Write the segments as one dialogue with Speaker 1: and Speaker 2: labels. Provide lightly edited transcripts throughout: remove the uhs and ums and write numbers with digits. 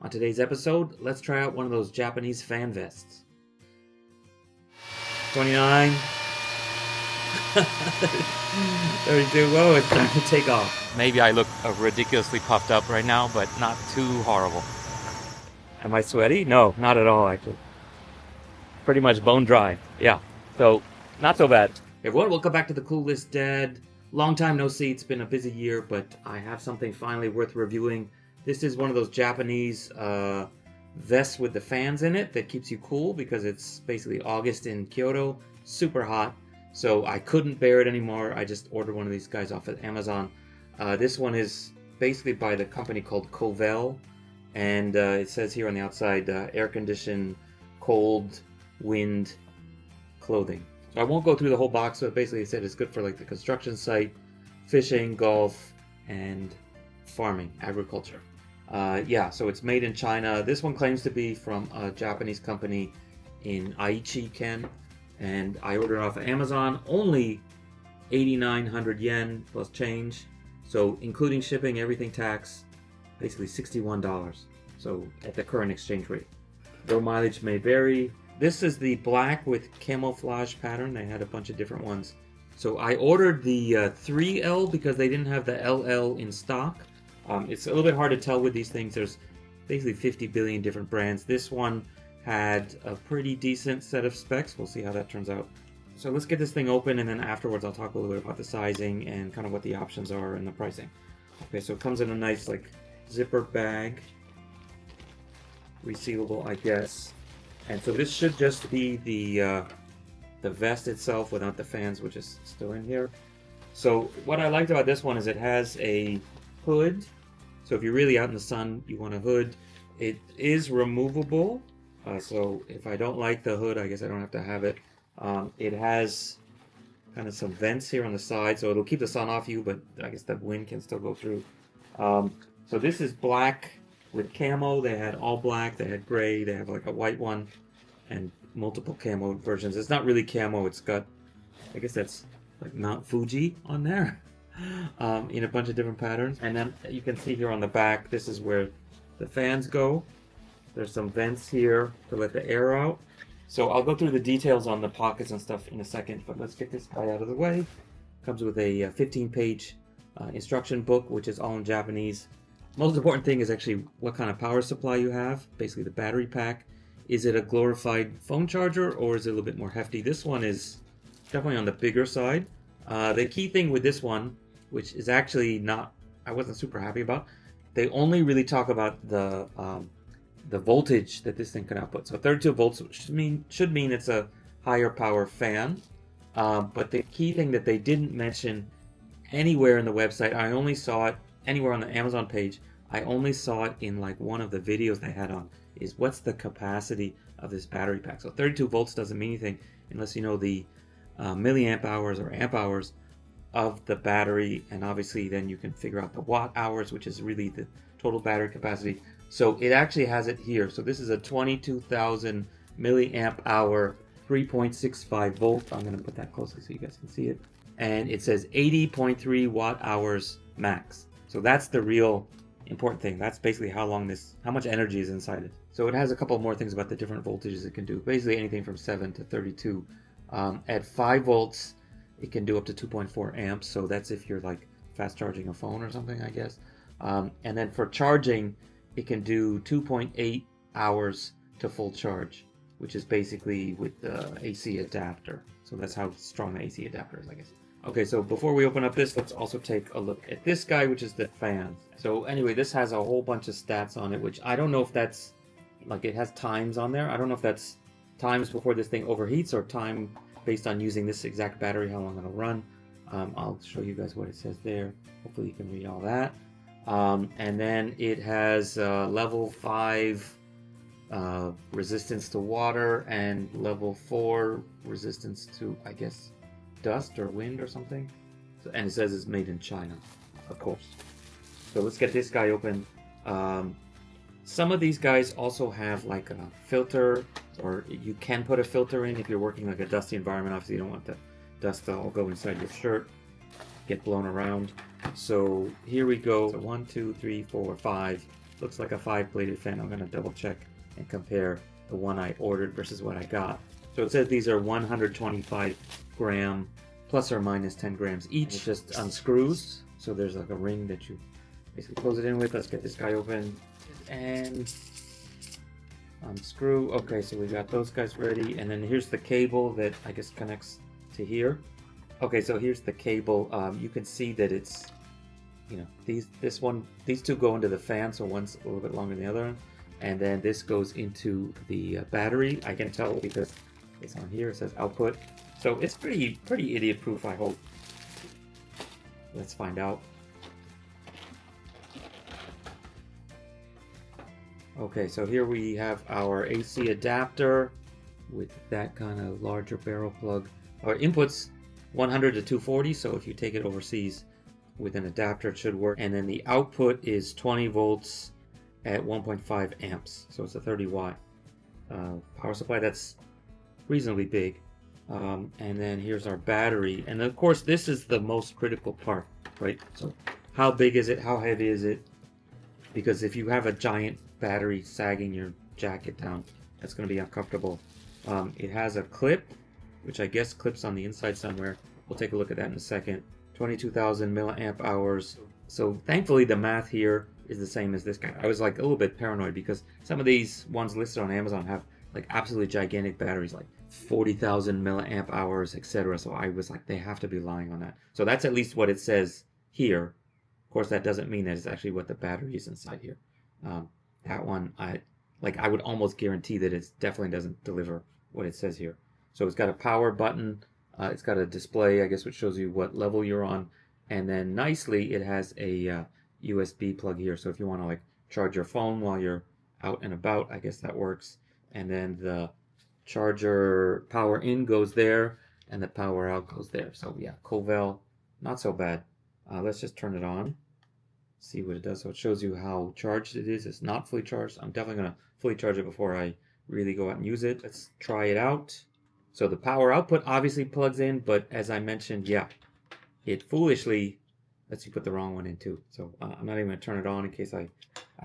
Speaker 1: On today's episode, let's try out one of those Japanese fan vests. 29. 32. Whoa, it's time to take off.
Speaker 2: Maybe I look ridiculously puffed up right now, but not too horrible.
Speaker 1: Am I sweaty? No, not at all, actually. Pretty much bone dry. Yeah. So, not so bad. Hey everyone, welcome back to the Clueless Dad. Long time no see. It's been a busy year, but I have something finally worth reviewing. This is one of those Japanese vests with the fans in it that keeps you cool because it's basically August in Kyoto. Super hot. So I couldn't bear it anymore. I just ordered one of these guys off of Amazon. This one is basically by the company called Covell. And it says here on the outside, air-conditioned, cold, wind clothing. So I won't go through the whole box, but basically it said it's good for like the construction site, fishing, golf, and farming, agriculture. So it's made in China. This one claims to be from a Japanese company in Aichi, Ken. And I ordered it off of Amazon, only 8,900 yen plus change. So including shipping, everything tax, basically $61. So at the current exchange rate. Though mileage may vary. This is the black with camouflage pattern. They had a bunch of different ones. So I ordered the 3L because they didn't have the LL in stock. It's a little bit hard to tell with these things. There's basically 50 billion different brands. This one had a pretty decent set of specs. We'll see how that turns out. So let's get this thing open, and then afterwards I'll talk a little bit about the sizing and kind of what the options are and the pricing. Okay, so it comes in a nice like zipper bag, resealable, I guess. And so this should just be the vest itself without the fans, which is still in here. So what I liked about this one is it has a hood. So if you're really out in the sun, you want a hood. It is removable. So if I don't like the hood, I guess I don't have to have it. It has kind of some vents here on the side, so it'll keep the sun off you, but I guess the wind can still go through. So this is black with camo. They had all black, they had gray, they have like a white one, and multiple camo versions. It's not really camo, it's got, I guess that's like Mount Fuji on there, in a bunch of different patterns. And then you can see here on the back, this is where the fans go. There's some vents here to let the air out. So I'll go through the details on the pockets and stuff in a second, but let's get this guy out of the way. Comes with a 15-page instruction book, which is all in Japanese. Most important thing is actually what kind of power supply you have, basically the battery pack. Is it a glorified phone charger or is it a little bit more hefty? This one is definitely on the bigger side. The key thing with this one, which is actually not, I wasn't super happy about, they only really talk about the voltage that this thing can output. So 32 volts should mean it's a higher power fan. But the key thing that they didn't mention anywhere in the website, I only saw it anywhere on the Amazon page, I only saw it in like one of the videos they had on, is what's the capacity of this battery pack. So 32 volts doesn't mean anything unless you know the milliamp hours or amp hours of the battery, and obviously then you can figure out the watt hours, which is really the total battery capacity. So it actually has it here. So this is a 22,000 milliamp hour, 3.65 volt. I'm going to put that closely so you guys can see it. And it says 80.3 watt hours max. So that's the real important thing. That's basically how much energy is inside it. So it has a couple more things about the different voltages it can do. Basically anything from 7 to 32. At 5 volts, it can do up to 2.4 amps. So that's if you're like fast charging a phone or something, I guess. And then for charging, it can do 2.8 hours to full charge, which is basically with the AC adapter. So that's how strong the AC adapter is, I guess. Okay, so before we open up this, let's also take a look at this guy, which is the fans. So anyway, this has a whole bunch of stats on it, which I don't know if that's, like it has times on there. I don't know if that's times before this thing overheats or time based on using this exact battery, how long it'll run. I'll show you guys what it says there. Hopefully you can read all that. And then it has level 5 resistance to water and level 4 resistance to, I guess, dust or wind or something. So, and it says it's made in China, of course. So let's get this guy open. Some of these guys also have like a filter, or you can put a filter in if you're working like a dusty environment. Obviously you don't want the dust to all go inside your shirt, get blown around. So here we go. So 1, 2, 3, 4, 5. looks like a 5-bladed fan. I'm gonna double check and compare the one I ordered versus what I got. So it says these are 125 gram plus or minus 10 grams each. It just unscrews. So there's like a ring that you basically close it in with. Let's get this guy open and unscrew. Okay, so we got those guys ready. And then here's the cable that I guess connects to here. Okay, so here's the cable. You can see that it's, you know, these two go into the fan, so one's a little bit longer than the other one. And then this goes into the battery. I can tell because it's on here. It says output. So it's pretty idiot-proof, I hope. Let's find out. Okay, so here we have our AC adapter with that kind of larger barrel plug. Our inputs 100 to 240, so if you take it overseas with an adapter, it should work. And then the output is 20 volts at 1.5 amps, so it's a 30 watt power supply. That's reasonably big. And then here's our battery, and of course this is the most critical part, right? So how big is it, how heavy is it? Because if you have a giant battery sagging your jacket down, that's going to be uncomfortable. It has a clip, which I guess clips on the inside somewhere. We'll take a look at that in a second. 22,000 milliamp hours. So thankfully the math here is the same as this guy. I was like a little bit paranoid because some of these ones listed on Amazon have like absolutely gigantic batteries, like 40,000 milliamp hours, etc. So I was like, they have to be lying on that. So that's at least what it says here. Of course, that doesn't mean that it's actually what the battery is inside here. That one, I would almost guarantee that it definitely doesn't deliver what it says here. So it's got a power button. It's got a display, I guess, which shows you what level you're on. And then nicely, it has a USB plug here. So if you want to like charge your phone while you're out and about, I guess that works. And then the charger power in goes there and the power out goes there. So yeah, Covell, not so bad. Let's just turn it on, see what it does. So it shows you how charged it is. It's not fully charged. I'm definitely going to fully charge it before I really go out and use it. Let's try it out. So the power output obviously plugs in, but as I mentioned, yeah, it foolishly lets you put the wrong one in too. So I'm not even going to turn it on in case I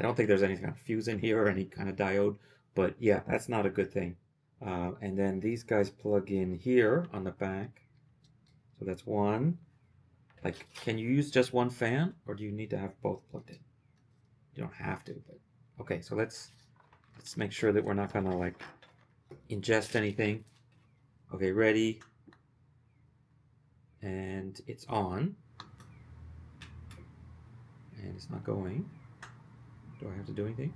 Speaker 1: don't think there's any kind of fuse in here or any kind of diode. But yeah, that's not a good thing. And then these guys plug in here on the back. So that's one. Like, can you use just one fan, or do you need to have both plugged in? You don't have to, but okay. So let's make sure that we're not gonna like ingest anything. Okay, ready. And it's on. And it's not going. Do I have to do anything?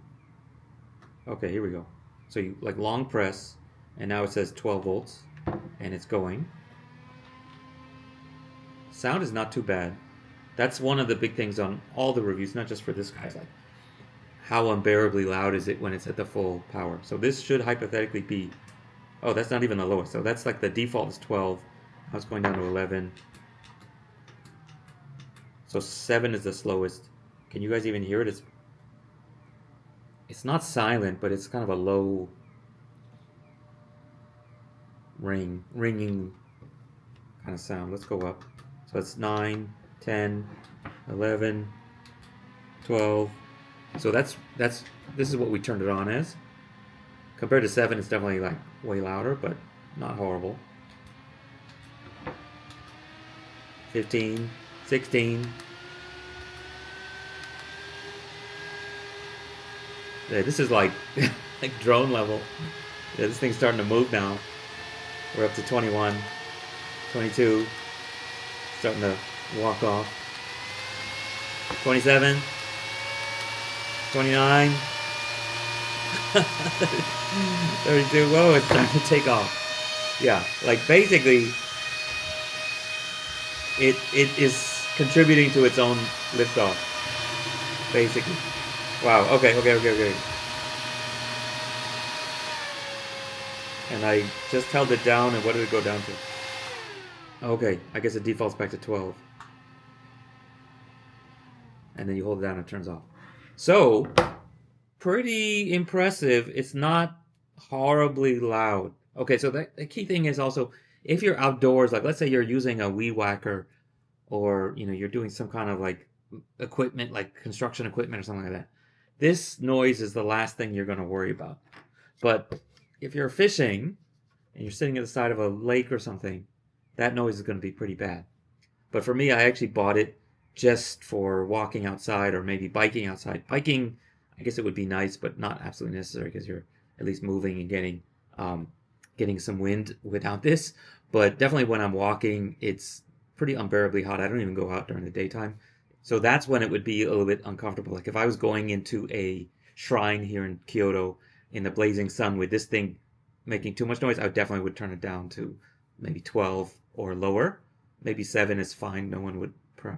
Speaker 1: Okay, here we go. So you like long press, and now it says 12 volts, and it's going. Sound is not too bad. That's one of the big things on all the reviews, not just for this guy. Like, how unbearably loud is it when it's at the full power? So this should hypothetically be, oh, that's not even the lowest. So that's like the default is 12. Now it's going down to 11. So 7 is the slowest. Can you guys even hear it? It's not silent, but it's kind of a low ringing kind of sound. Let's go up. So it's 9, 10, 11, 12. So this is what we turned it on as. Compared to 7, it's definitely like way louder, but not horrible. 15, 16. Yeah, this is like like drone level. Yeah, this thing's starting to move now. We're up to 21, 22. Starting to walk off. 27, 29, 32. Whoa, it's time to take off. Yeah, like basically, it is contributing to its own liftoff. Basically. Wow. Okay. And I just held it down, and what did it go down to? Okay, I guess it defaults back to 12. And then you hold it down and it turns off. So, pretty impressive. It's not horribly loud. Okay, so the key thing is also, if you're outdoors, like let's say you're using a weed whacker, or you're doing some kind of like equipment, like construction equipment or something like that, this noise is the last thing you're going to worry about. But if you're fishing and you're sitting at the side of a lake or something, that noise is going to be pretty bad. But for me, I actually bought it just for walking outside or maybe biking outside. Biking, I guess it would be nice, but not absolutely necessary because you're at least moving and getting some wind without this. But definitely when I'm walking, it's pretty unbearably hot. I don't even go out during the daytime. So that's when it would be a little bit uncomfortable. Like if I was going into a shrine here in Kyoto in the blazing sun with this thing making too much noise, I definitely would turn it down to maybe 12 or lower. Maybe 7 is fine. No one would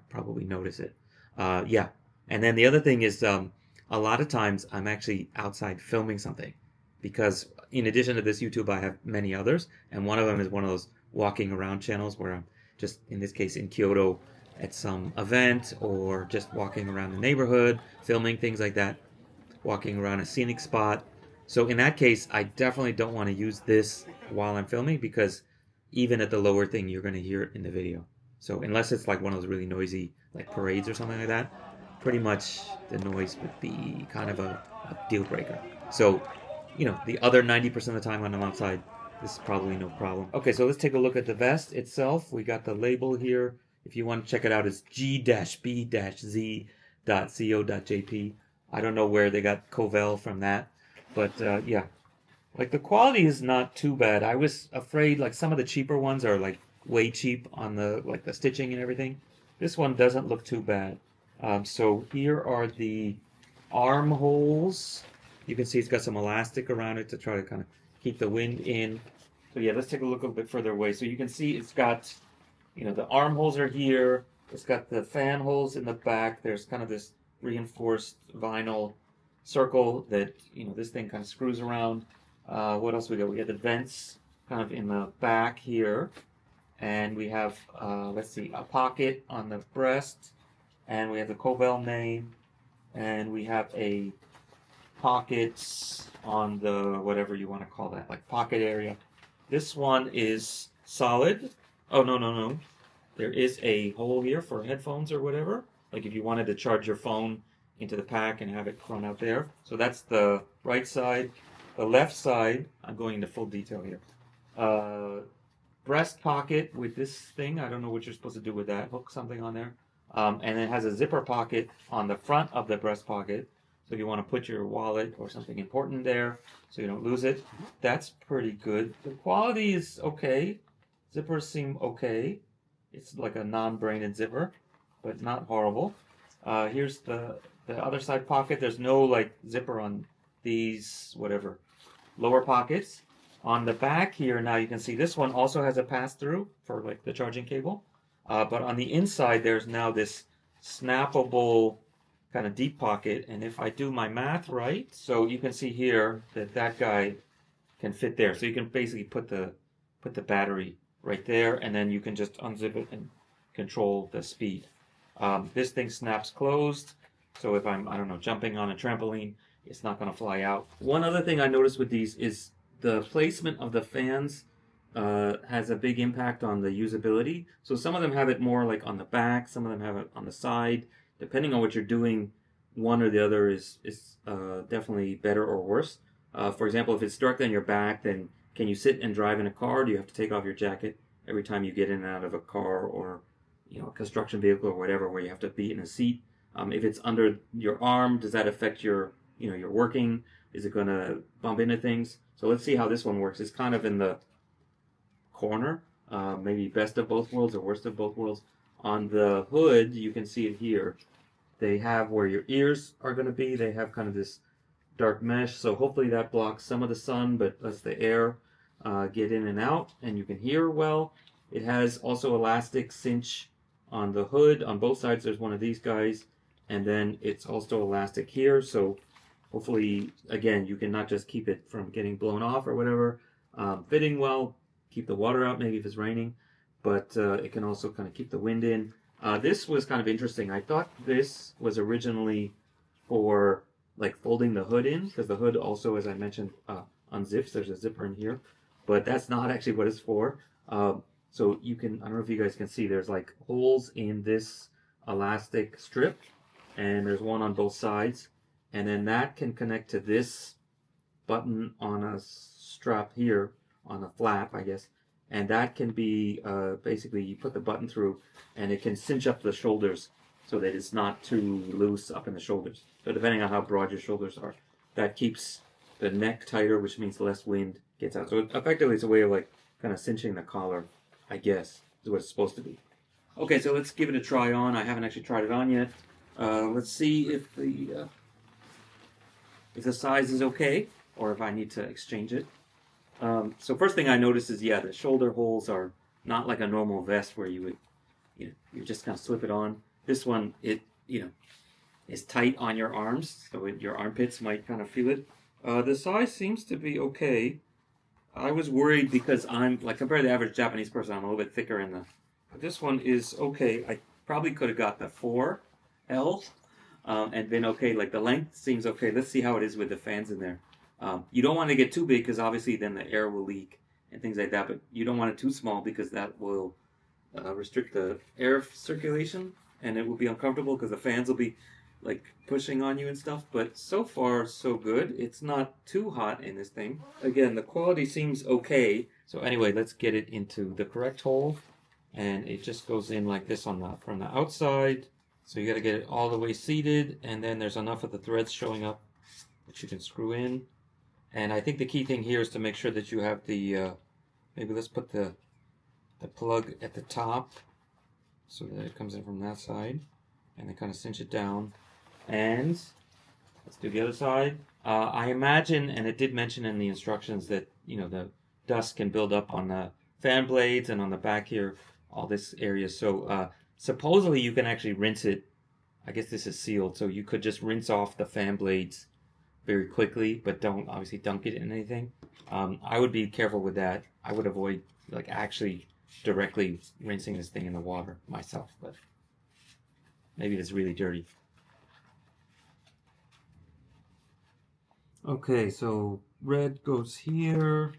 Speaker 1: probably notice it. Yeah. And then the other thing is a lot of times I'm actually outside filming something because in addition to this YouTube, I have many others. And one of them is one of those walking around channels where I'm just, in this case, in Kyoto at some event or just walking around the neighborhood, filming things like that, walking around a scenic spot. So in that case, I definitely don't want to use this while I'm filming because even at the lower thing, you're going to hear it in the video. So unless it's like one of those really noisy like parades or something like that, pretty much the noise would be kind of a deal breaker. So, the other 90% of the time when I'm outside, this is probably no problem. Okay, so let's take a look at the vest itself. We got the label here. If you want to check it out, it's g-b-z.co.jp. I don't know where they got Covell from that, but yeah. Like the quality is not too bad. I was afraid like some of the cheaper ones are like way cheap on the stitching and everything. This one doesn't look too bad. So here are the armholes. You can see it's got some elastic around it to try to kind of keep the wind in. So yeah, let's take a look a little bit further away. So you can see it's got, the armholes are here. It's got the fan holes in the back. There's kind of this reinforced vinyl circle that, this thing kind of screws around. What else we got? We got the vents kind of in the back here. And we have, let's see, a pocket on the breast. And we have the Covell name. And we have a pockets on the, whatever you want to call that, like pocket area. This one is solid. Oh, no. There is a hole here for headphones or whatever. Like if you wanted to charge your phone into the pack and have it thrown out there. So that's the right side. The left side, I'm going into full detail here. Breast pocket with this thing. I don't know what you're supposed to do with that. Hook something on there. And it has a zipper pocket on the front of the breast pocket. So if you want to put your wallet or something important there so you don't lose it. That's pretty good. The quality is okay. Zippers seem okay. It's like a non-braided zipper, but not horrible. Here's the other side pocket. There's no like zipper on these whatever lower pockets. On the back here now you can see this one also has a pass-through for like the charging cable. But on the inside there's now this snappable kind of deep pocket, and if I do my math right, so you can see here that guy can fit there. So you can basically put the battery right there, and then you can just unzip it and control the speed. This thing snaps closed, so if I'm, I don't know, jumping on a trampoline, it's not going to fly out. One other thing I noticed with these is the placement of the fans has a big impact on the usability. So some of them have it more like on the back, some of them have it on the side. Depending on what you're doing, one or the other is definitely better or worse. For example, if it's directly on your back, then can you sit and drive in a car? Do you have to take off your jacket every time you get in and out of a car or a construction vehicle or whatever where you have to be in a seat? If it's under your arm, does that affect your working? Is it going to bump into things? So let's see how this one works. It's kind of in the corner, maybe best of both worlds or worst of both worlds. On the hood, you can see it here. They have where your ears are going to be. They have kind of this dark mesh, so hopefully that blocks some of the sun, but lets the air get in and out, and you can hear well. It has also elastic cinch on the hood. On both sides, there's one of these guys, and then it's also elastic here, so hopefully, again, you can not just keep it from getting blown off or whatever, fitting well, keep the water out maybe if it's raining, but it can also kind of keep the wind in. This was kind of interesting. I thought this was originally for like folding the hood in, because the hood also, as I mentioned, unzips. There's a zipper in here, but that's not actually what it's for. So you can, I don't know if you guys can see, there's like holes in this elastic strip, and there's one on both sides. and then that can connect to this button on a strap here, on a flap, I guess, and that can be basically you put the button through, and it can cinch up the shoulders so that it's not too loose up in the shoulders. So depending on how broad your shoulders are, that keeps the neck tighter, which means less wind gets out. So effectively, it's a way of like kind of cinching the collar, I guess, is what it's supposed to be. Okay, so let's give it a try on. I haven't actually tried it on yet. Let's see if the size is okay, or if I need to exchange it. So first thing I noticed is, yeah, the shoulder holes are not like a normal vest where you would, you just kind of slip it on. This one, it, is tight on your arms, so your armpits might kind of feel it. The size seems to be okay. I was worried because I'm, like, compared to the average Japanese person, I'm a little bit thicker in the... But this one is okay. I probably could have got the 4L, and been okay. Like, the length seems okay. Let's see how it is with the fans in there. You don't want to get too big because obviously then the air will leak and things like that, but you don't want it too small because that will restrict the air circulation, and it will be uncomfortable because the fans will be like pushing on you and stuff. But so far so good. It's not too hot in this thing. Again, the quality seems okay. So anyway, let's get it into the correct hole, and it just goes in like this from the outside. So you got to get it all the way seated, and then there's enough of the threads showing up that you can screw in. And I think the key thing here is to make sure that you have the maybe let's put the plug at the top so that it comes in from that side, and then kind of cinch it down. And let's do the other side. I imagine, and it did mention in the instructions that the dust can build up on the fan blades and on the back here, all this area. So supposedly you can actually rinse it. I guess this is sealed, so you could just rinse off the fan blades very quickly, but don't obviously dunk it in anything. I would be careful with that. I would avoid like actually directly rinsing this thing in the water myself, but maybe it's really dirty. Okay, so red goes here.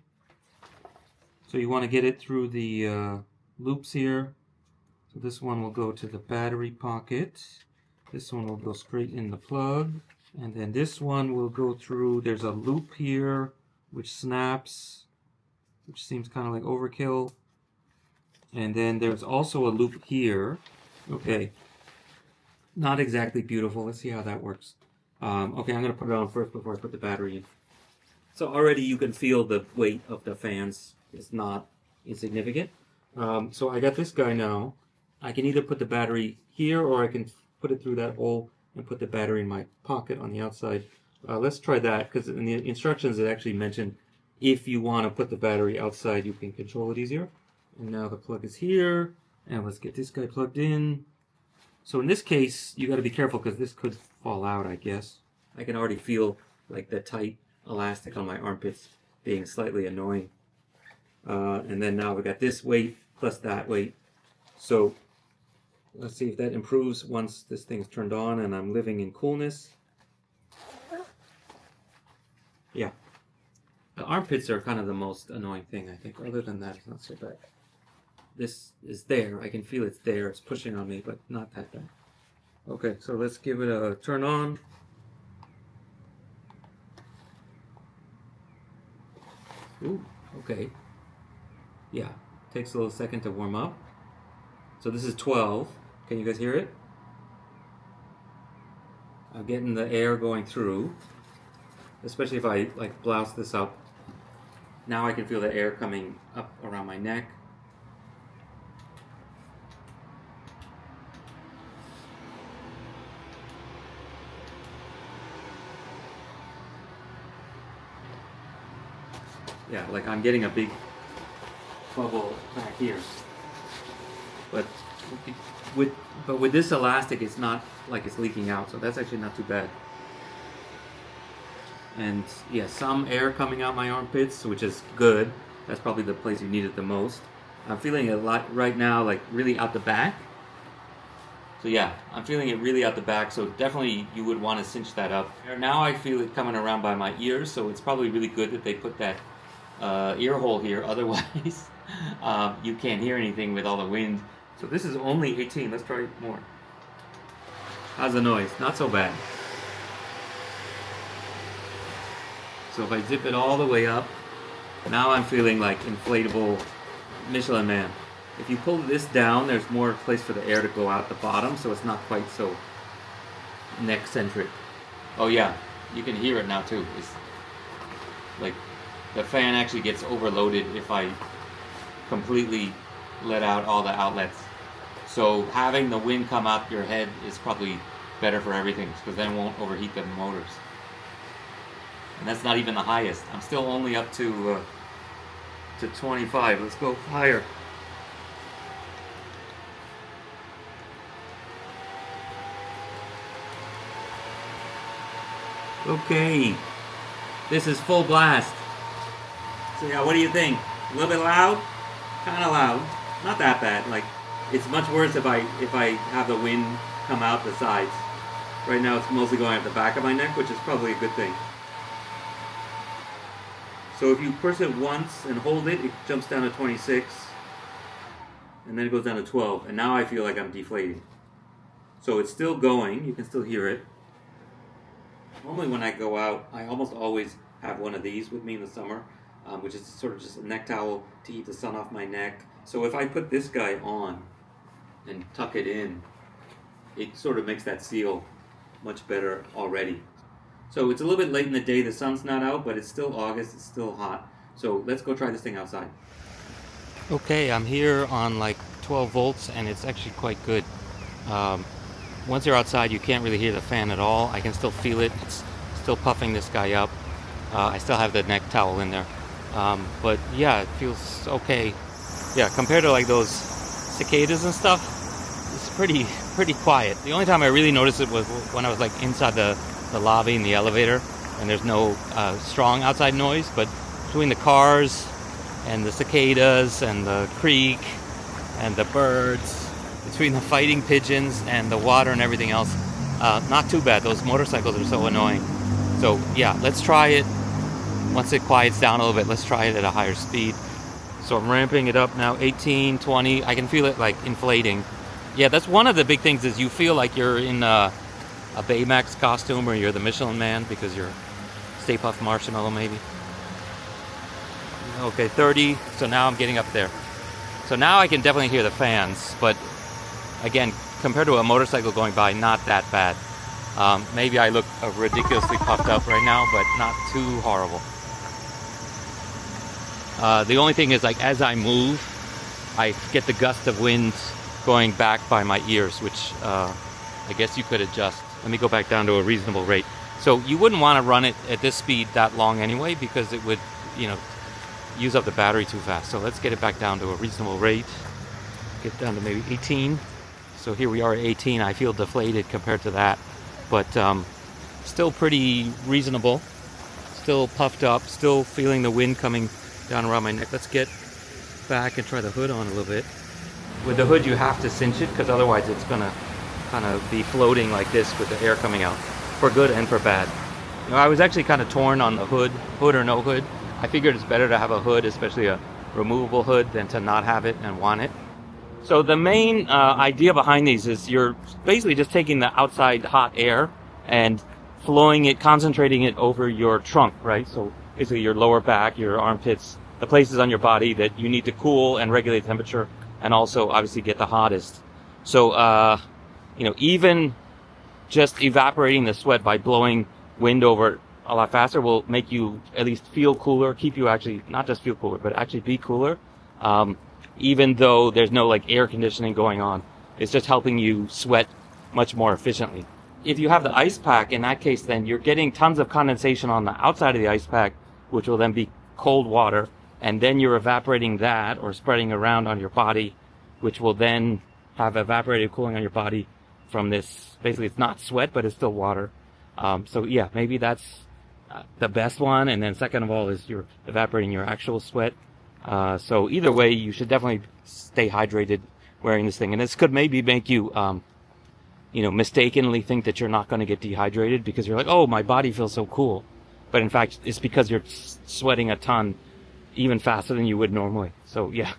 Speaker 1: So you want to get it through the loops here. So this one will go to the battery pocket. This one will go straight in the plug. And then this one will go through, there's a loop here which snaps, which seems kind of like overkill. And then there's also a loop here. Okay, not exactly beautiful. Let's see how that works. Okay, I'm going to put it on first before I put the battery in. So already you can feel the weight of the fans is not insignificant. So I got this guy now. I can either put the battery here, or I can put it through that hole and put the battery in my pocket on the outside. Let's try that, because in the instructions it actually mentioned if you want to put the battery outside, you can control it easier. And now the plug is here, and let's get this guy plugged in. So in this case, you got to be careful because this could fall out, I guess. I can already feel like the tight elastic on my armpits being slightly annoying. And then now we got this weight plus that weight. So let's see if that improves once this thing's turned on and I'm living in coolness. Yeah. The armpits are kind of the most annoying thing, I think. Other than that, it's not so bad. This is there. I can feel it's there. It's pushing on me, but not that bad. Okay, so let's give it a turn on. Ooh, okay. Yeah, takes a little second to warm up. So this is 12. Can you guys hear it? I'm getting the air going through, especially if I like blouse this up. Now I can feel the air coming up around my neck. Yeah, like I'm getting a big bubble back here. But with this elastic, it's not like it's leaking out, so that's actually not too bad. And yeah, some air coming out my armpits, which is good. That's probably the place you need it the most. I'm feeling it a lot right now, like really out the back. So yeah, I'm feeling it really out the back, so definitely you would want to cinch that up. Now I feel it coming around by my ears, so it's probably really good that they put that ear hole here. Otherwise, you can't hear anything with all the wind. So this is only 18. Let's try more. How's the noise? Not so bad. So if I zip it all the way up, now I'm feeling like inflatable Michelin Man. If you pull this down, there's more place for the air to go out the bottom, so it's not quite so neck-centric. Oh yeah, you can hear it now too. It's like the fan actually gets overloaded if I completely let out all the outlets. So having the wind come out your head is probably better for everything, because then it won't overheat the motors. And that's not even the highest. I'm still only up to 25. Let's go higher. Okay, this is full blast. So yeah, what do you think? A little bit loud? Kind of loud. Not that bad. Like, it's much worse if I have the wind come out the sides. Right now it's mostly going at the back of my neck, which is probably a good thing. So if you push it once and hold it, it jumps down to 26. And then it goes down to 12. And now I feel like I'm deflating. So it's still going. You can still hear it. Normally when I go out, I almost always have one of these with me in the summer, which is sort of just a neck towel to keep the sun off my neck. So if I put this guy on and tuck it in, it sort of makes that seal much better already. So it's a little bit late in the day, the sun's not out, but it's still August, it's still hot. So let's go try this thing outside.
Speaker 2: Okay, I'm here on like 12 volts and it's actually quite good. Once you're outside, you can't really hear the fan at all. I can still feel it. It's still puffing this guy up. I still have the neck towel in there. But yeah, it feels okay. Yeah, compared to like those cicadas and stuff, it's pretty quiet. The only time I really noticed it was when I was like inside the lobby in the elevator and there's no strong outside noise, but between the cars and the cicadas and the creek and the birds, between the fighting pigeons and the water and everything else, not too bad. Those motorcycles are so annoying. So yeah, let's try it. Once it quiets down a little bit, let's try it at a higher speed. So I'm ramping it up now, 18, 20. I can feel it like inflating. Yeah, that's one of the big things, is you feel like you're in a Baymax costume, or you're the Michelin Man because you're Stay Puft Marshmallow maybe. Okay, 30. So now I'm getting up there. So now I can definitely hear the fans, but again, compared to a motorcycle going by, not that bad. Maybe I look ridiculously puffed up right now, but not too horrible. The only thing is, like, as I move, I get the gust of wind going back by my ears, which I guess you could adjust. Let me go back down to a reasonable rate. So you wouldn't want to run it at this speed that long anyway, because it would, use up the battery too fast. So let's get it back down to a reasonable rate. Get down to maybe 18. So here we are at 18. I feel deflated compared to that, but still pretty reasonable. Still puffed up, still feeling the wind coming down around my neck. Let's get back and try the hood on a little bit. With the hood, you have to cinch it, because otherwise it's gonna kind of be floating like this with the air coming out, for good and for bad. I was actually kind of torn on the hood or no hood. I figured it's better to have a hood, especially a removable hood, than to not have it and want it. So the main idea behind these is you're basically just taking the outside hot air and flowing it, concentrating it over your trunk, right? So basically your lower back, your armpits, the places on your body that you need to cool and regulate temperature, and also obviously get the hottest. So, even just evaporating the sweat by blowing wind over it a lot faster will make you at least feel cooler, keep you actually, not just feel cooler, but actually be cooler. Even though there's no like air conditioning going on, it's just helping you sweat much more efficiently. If you have the ice pack, in that case, then you're getting tons of condensation on the outside of the ice pack, which will then be cold water, and then you're evaporating that or spreading around on your body, which will then have evaporated cooling on your body from this. Basically, it's not sweat, but it's still water. So yeah, maybe that's the best one. And then second of all is you're evaporating your actual sweat. So either way, you should definitely stay hydrated wearing this thing. And this could maybe make you, mistakenly think that you're not going to get dehydrated, because you're like, oh, my body feels so cool. But in fact, it's because you're sweating a ton, even faster than you would normally. So yeah,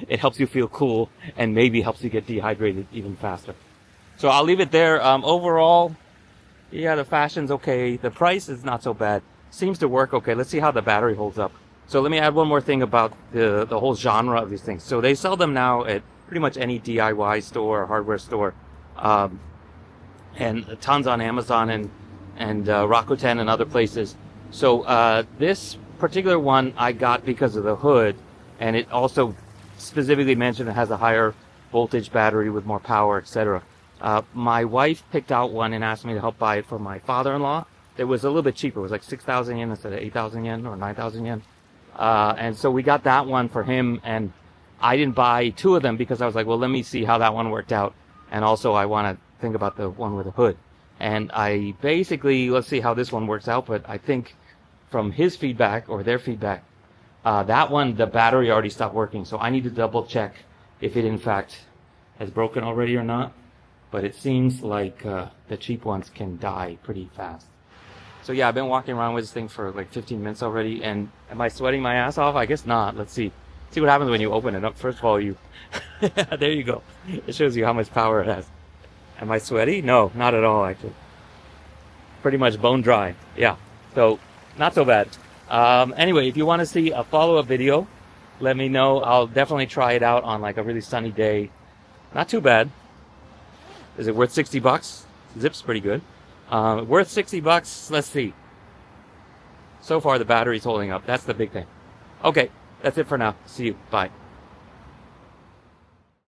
Speaker 2: it helps you feel cool and maybe helps you get dehydrated even faster. So I'll leave it there. Overall, yeah, the fashion's okay. The price is not so bad. seems to work okay. Let's see how the battery holds up. So let me add one more thing about the whole genre of these things. So they sell them now at pretty much any DIY store or hardware store, and tons on Amazon and Rakuten and other places. So this particular one I got because of the hood, and it also specifically mentioned it has a higher voltage battery with more power, etc. My wife picked out one and asked me to help buy it for my father-in-law. It was a little bit cheaper. It was like 6,000 yen instead of 8,000 yen or 9,000 yen. And so we got that one for him, and I didn't buy two of them because I was like, well, let me see how that one worked out. And also I want to think about the one with the hood. And I basically, let's see how this one works out. But I think from his feedback or their feedback, that one, the battery already stopped working. So I need to double check if it in fact has broken already or not. But it seems like the cheap ones can die pretty fast. So yeah, I've been walking around with this thing for like 15 minutes already, and am I sweating my ass off? I guess not. Let's see. See what happens when you open it up. First of all, there you go. It shows you how much power it has. Am I sweaty? No, not at all, actually. Pretty much bone dry. Yeah, so not so bad. Anyway, if you want to see a follow-up video, let me know. I'll definitely try it out on like a really sunny day. Not too bad. Is it worth 60 bucks? Zip's pretty good. Worth 60 bucks. Let's see. So far, the battery's holding up. That's the big thing. Okay, that's it for now. See you. Bye.